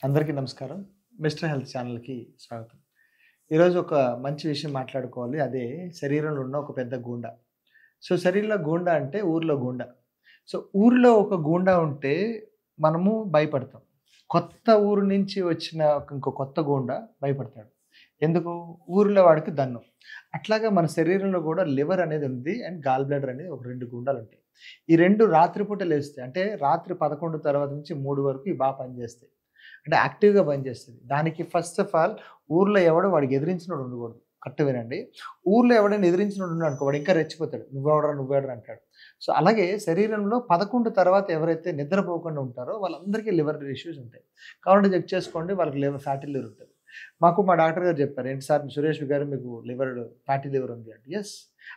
అందరికీ నమస్కారం. Mister health ఛానల్‌కి స్వాగతం. ఈరోజు ఒక మంచి విషయం మాట్లాడుకోవాలి. అదే శరీరంలో ఉన్న ఒక పెద్ద గూండ. శరీరంలో గూండ అంటే ఊర్లో గూండ. ఊర్లో ఒక గూండ ఉంటే మనము భయపడతాం. కొత్త ఊరు నుంచి వచ్చిన ఇంకో కొత్త గూండ భయపడతాడు. ఎందుకు? ఊర్లో వాడికి దన్నం. అట్లాగా మన శరీరంలో గూడా లివర్ అనేది ఉంది అండ్ గాల్ బ్లాడర్ అనేది ఒక 2 గుండాలుంటాయి. ఈ 2 రాత్రిపూట లేస్తాయి. అంటే రాత్రి 11 తర్వాత నుంచి 3 వరకు ఇవి పనిచేస్తాయి. అంటే యాక్టివ్‌గా పనిచేస్తది. దానికి ఫస్ట్ ఆఫ్ ఆల్ ఊర్లో ఎవడు వాడికి ఎదిరించినోడు ఉండకూడదు. కరెక్ట్ వినండి. ఊర్లో ఎవడైనా ఎదిరించినోడు ఉన్నాడనుకో వాడు ఇంకా రెచ్చిపోతాడు. నువ్వెవడురా? నువ్వెవడురా? అంటాడు. అలాగే శరీరంలో 11 తర్వాత ఎవరైతే నిద్రపోకుండా ఉంటారో వాళ్ళందరికీ లివర్ ఇష్యూస్ ఉంటాయి. కావాలంటే చెక్ చేసుకోండి వాళ్ళకి ఫ్యాటీ లివర్ ఉంటది. మా డాక్టర్ గారు చెప్పారు. "ఏంటి సార్ సురేష్ గారు మీకు ఫ్యాటీ లివర్ ఉంది" అంటే యెస్.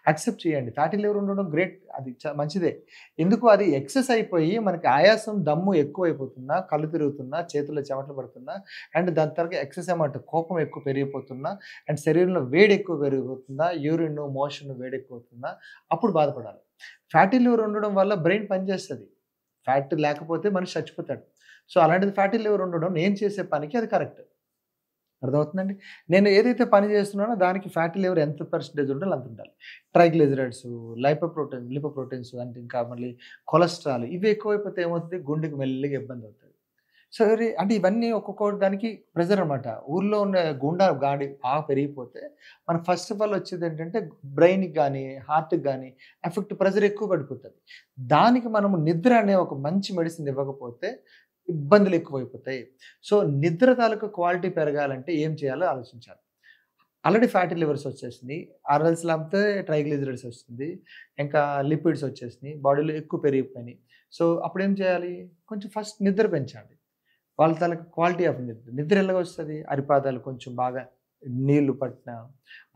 యాక్సెప్ట్ చేయండి. ఫ్యాటీ లివర్ ఉండడం గ్రేట్. అది మంచిదే. ఎందుకు అది ఎక్సెస్ అయిపోయి మనకి ఆయాసం, దమ్ము ఎక్కువైపోతున్నా, కళ్ళు తిరుగుతున్నా, చేతుల్లో చెమటలు పడుతున్నా అండ్ దాని తర్వాత ఎక్సెస్ అమౌంట్ కోపం ఎక్కువ పెరిగిపోతున్నా అండ్ శరీరంలో వేడి ఎక్కువ పెరిగిపోతుందా, యూరిన్, మోషన్ వేడి ఎక్కువవుతుందా అప్పుడు బాధపడాలి. ఫ్యాటీ లివర్ ఉండడం వల్ల బ్రెయిన్ పనిచేస్తది. ఫ్యాట్ లేకపోతే మనిషి చచ్చిపోతాడు. అలాంటిది ఫ్యాటీ లివర్ ఉండడం నేను చేసే పనికి అది కరెక్ట్. అర్థమవుతుందండి. నేను ఏదైతే పని చేస్తున్నానో దానికి ఫ్యాటీ లివర్ ఎంత పర్సెంటేజ్ ఉండాలో అంత ఉండాలి. ట్రైగ్లిజరైడ్స్, లిపోప్రోటీన్స్ అంటే ఇంకా మళ్ళీ కొలెస్ట్రాల్ ఇవి ఎక్కువైపోతే ఏమవుతది గుండెకి మెల్లిగా ఇబ్బందవుతది. అంటే ఇవన్నీ ఒక్కొక్క దానికి ప్రెషర్ అనమాట. ఊర్లో ఉన్న గుండా గాడి బాగా పెరిగిపోతే మనకు ఫస్ట్ ఆఫ్ ఆల్ వచ్చేదేంటంటే బ్రెయిన్‌కి గాని, హార్ట్‌కి గాని ప్రెషర్ ఎక్కువ పడిపోతది. దానికి మనము నిద్ర అనే ఒక మంచి మెడిసిన్ ఇవ్వకపోతే ఇబ్బందులు ఎక్కువైపోతాయి. నిద్ర తాలూకా క్వాలిటీ పెరగాలంటే ఏం చేయాలో ఆలోచించాలి. ఆల్రెడీ ఫ్యాటీ లివర్స్ వచ్చేసినియి. ఆర్ఎల్స్ లేకపోతే ట్రైగ్లిజరైడ్స్ వస్తుంది. ఇంకా లిపిడ్స్ వచ్చేసినియి. బాడీలో ఎక్కువ పెరిగిపోయినాయి. అప్పుడేం చేయాలి? కొంచెం ఫస్ట్ నిద్ర పెంచాలి. వాళ్ళ తాలూకా క్వాలిటీ ఆఫ్ నిద్ర. నిద్ర ఎలాగొస్తది? అరిపాదాలు కొంచెం బాగా నీళ్లు పట్టినా,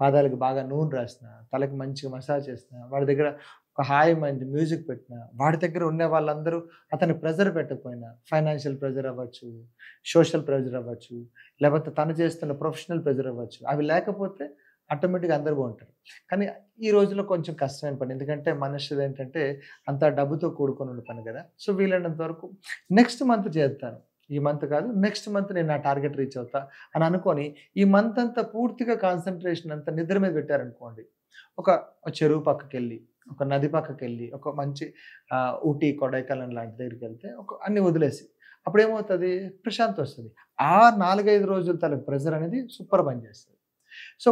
పాదాలకు బాగా నూనె రాసినా, తలకి మంచిగా మసాజ్ చేసినా, వాడి దగ్గర ఒక హాయిమంచి మ్యూజిక్ పెట్టినా, వాడి దగ్గర ఉన్న వాళ్ళందరూ అతనికి ప్రెషర్ పెట్టకపోయినా, ఫైనాన్షియల్ ప్రెషర్ అవ్వచ్చు, సోషల్ ప్రెషర్ అవ్వచ్చు, లేకపోతే తను చేస్తున్న ప్రొఫెషనల్ ప్రెషర్ అవ్వచ్చు. అవి లేకపోతే ఆటోమేటిక్‌గా అందరూ బావుంటారు. కానీ ఈ రోజుల్లో కొంచెం కష్టమైన పని. ఎందుకంటే మనుషులేంటంటే అంతా డబ్బుతో కూడుకొని ఉన్న పని కదా! వీలైనంత వరకు నెక్స్ట్ మంత్ చేస్తాను. ఈ మంత్ కాదు. నెక్స్ట్ మంత్ నేను నా టార్గెట్ రీచ్ అవుతా అని అనుకోని, ఈ మంత్ అంతా పూర్తిగా కాన్సంట్రేషన్ అంతా నిద్ర మీద పెట్టారనుకోండి. ఒక చెరువు పక్కకెళ్ళి, ఒక నది పక్కకెళ్ళి, ఒక మంచి ఊటీ, కొడైకెనాల్ లాంటి దగ్గరికెళ్తే అన్నీ వదిలేసి అప్పుడేమవుతది ప్రశాంతత వస్తది. ఆ 4, 5 రోజుల తాలూకు ప్రెషర్ అనేది సూపర్ పనిచేస్తది.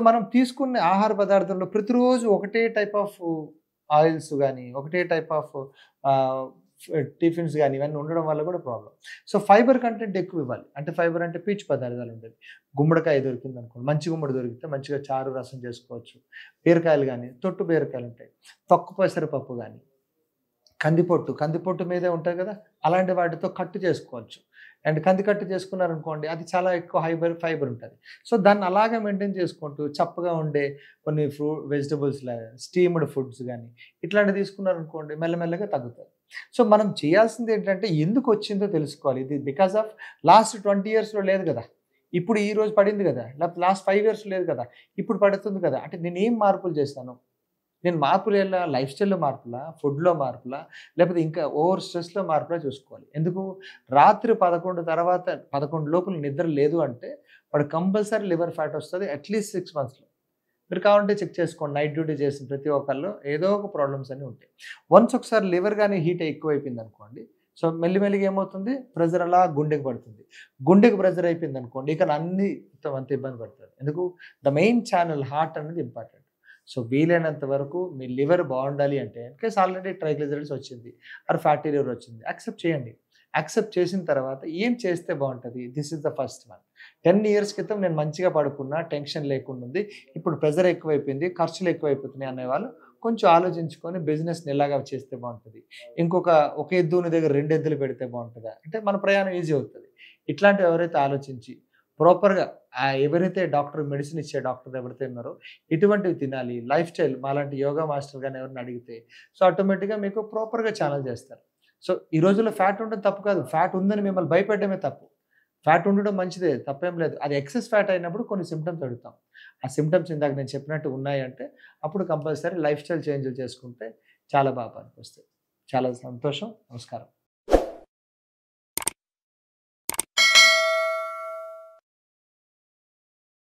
మనం తీసుకునే ఆహార పదార్థంలో ప్రతిరోజు ఒకటే టైప్ ఆఫ్ ఆయిల్స్ గాని, ఒకటే టైప్ ఆఫ్ ఆహ్, టిఫిన్స్ గాని ఇవన్నీ ఉండడం వల్ల కూడా ప్రాబ్లమ్. ఫైబర్ కంటెంట్ ఎక్కువ ఇవ్వాలి. అంటే ఫైబర్ అంటే పీచు పదార్థాలు ఉంటాయి. గుమ్మడికాయ దొరికిందనుకోండి, మంచి గుమ్మడి దొరికితే మంచిగా చారు, రసం చేసుకోవచ్చు. బీరకాయలు గాని, తొట్టు బీరకాయలుంటాయి. తొక్కు పెసరపప్పు గాని, కందిపొట్టు మీదే ఉంటది కదా! అలాంటి వాటితో కట్టు చేసుకోవచ్చు. అండ్ కంది కట్టు చేసుకున్నారనుకోండి అది చాలా ఎక్కువ ఫైబర్ ఉంటది. దాన్ని అలాగే మెయింటైన్ చేసుకుంటూ చప్పగా ఉండే కొన్ని వెజిటబుల్స్ లాగా స్టీమ్డ్ ఫుడ్స్ గాని, ఇట్లాంటివి తీసుకున్నారనుకోండి మెల్లమెల్లగా తగ్గుతది. మనం చేయాల్సిందేంటంటే ఎందుకొచ్చిందో తెలుసుకోవాలి. ఇది బికాస్ ఆఫ్ లాస్ట్ 20 ఇయర్స్‌లో లేదు గదా! ఇప్పుడు ఈ రోజు పడింది గదా! లేకపోతే లాస్ట్ 5 ఇయర్స్ లేదు కదా! ఇప్పుడు పడుతుంది కదా! అంటే నేనేం మార్పులు చేశాను? నేను మార్పులు ఎలా లైఫ్ స్టైల్‌లో మార్పులా? ఫుడ్‌లో మార్పులా? లేకపోతే ఇంకా ఓవర్ స్ట్రెస్‌లో మార్పులా చూసుకోవాలి. ఎందుకు? రాత్రి 11 తర్వాత 11 లోపల నిద్ర లేదు అంటే వాడు కంపల్సరీ లివర్ ఫ్యాట్ వస్తది అట్‌లీస్ట్ 6 మంత్స్‌లో. మీరు కావాలంటే చెక్ చేసుకోండి. నైట్ డ్యూటీ చేసిన ప్రతి ఒక్కళ్ళలో ఏదో ఒక ప్రాబ్లమ్స్ అన్నీ ఉంటాయి. వన్స్ ఒకసారి లివర్ గాని హీట్ ఎక్కువైపోయిందనుకోండి. మెల్లిమెల్లిగా ఏమవుతుంది? ప్రెషర్ అలా గుండెకి పడుతుంది. గుండెకి ప్రెషర్ అయిపోయిందనుకోండి ఇక అన్నీ మొత్తం అంత ఇబ్బంది పడతారు. ఎందుకు? ద మెయిన్ ఛానల్ హార్ట్ అనేది ఇంపార్టెంట్. వీలైనంత వరకు మీ లివర్ బావుండాలి అంటే ఇన్‌కేస్ ఆల్రెడీ ట్రైగ్లిజరైడ్స్ వచ్చింది ఆర్ ఫ్యాటీ లివర్ వచ్చింది. యాక్సెప్ట్ చేయండి. యాక్సెప్ట్ చేసిన తర్వాత ఏం చేస్తే బావుంటది? This is the first one. 10 years క్రితం నేను మంచిగా పడుకున్నా, టెన్షన్ లేకుండా ఉంది. ఇప్పుడు ప్రెషర్ ఎక్కువైపోయింది, ఖర్చులు ఎక్కువైపోతున్నాయి అనేవాళ్ళు కొంచెం ఆలోచించుకొని బిజినెస్‌ని ఎలాగా చేస్తే బావుంటది? ఒక ఎద్దుని దగ్గర 2 ఎద్దులు పెడితే బావుంటదా? అంటే మన ప్రయాణం ఈజీ అవుతది. ఇట్లాంటివి ఎవరైతే ఆలోచించి ప్రాపర్‌గా ఎవరైతే మెడిసిన్ ఇచ్చే డాక్టర్ ఎవరైతే ఉన్నారో ఇటువంటివి తినాలి. లైఫ్ స్టైల్ మాలాంటి యోగా మాస్టర్ గాని ఎవరైనా అడిగితే ఆటోమేటిక్‌గా మీకు ప్రాపర్‌గా ఛానెల్ చేస్తారు. ఈ రోజుల్లో ఫ్యాట్ ఉండడం తప్పు కాదు. ఫ్యాట్ ఉందని మిమ్మల్ని భయపెట్టడమే తప్పు. ఫ్యాట్ ఉండడం మంచిదే. తప్పేం లేదు. అది ఎక్సెస్ ఫ్యాట్ అయినప్పుడు కొన్ని సింప్టమ్స్ అడుగుతాం. ఆ సింప్టమ్స్ ఇందాక నేను చెప్పినట్టు ఉన్నాయంటే అప్పుడు కంపల్సరీ లైఫ్ స్టైల్ చేంజ్‌లు చేసుకుంటే చాలా బాగా పనికొస్తాయి. చాలా సంతోషం. నమస్కారం.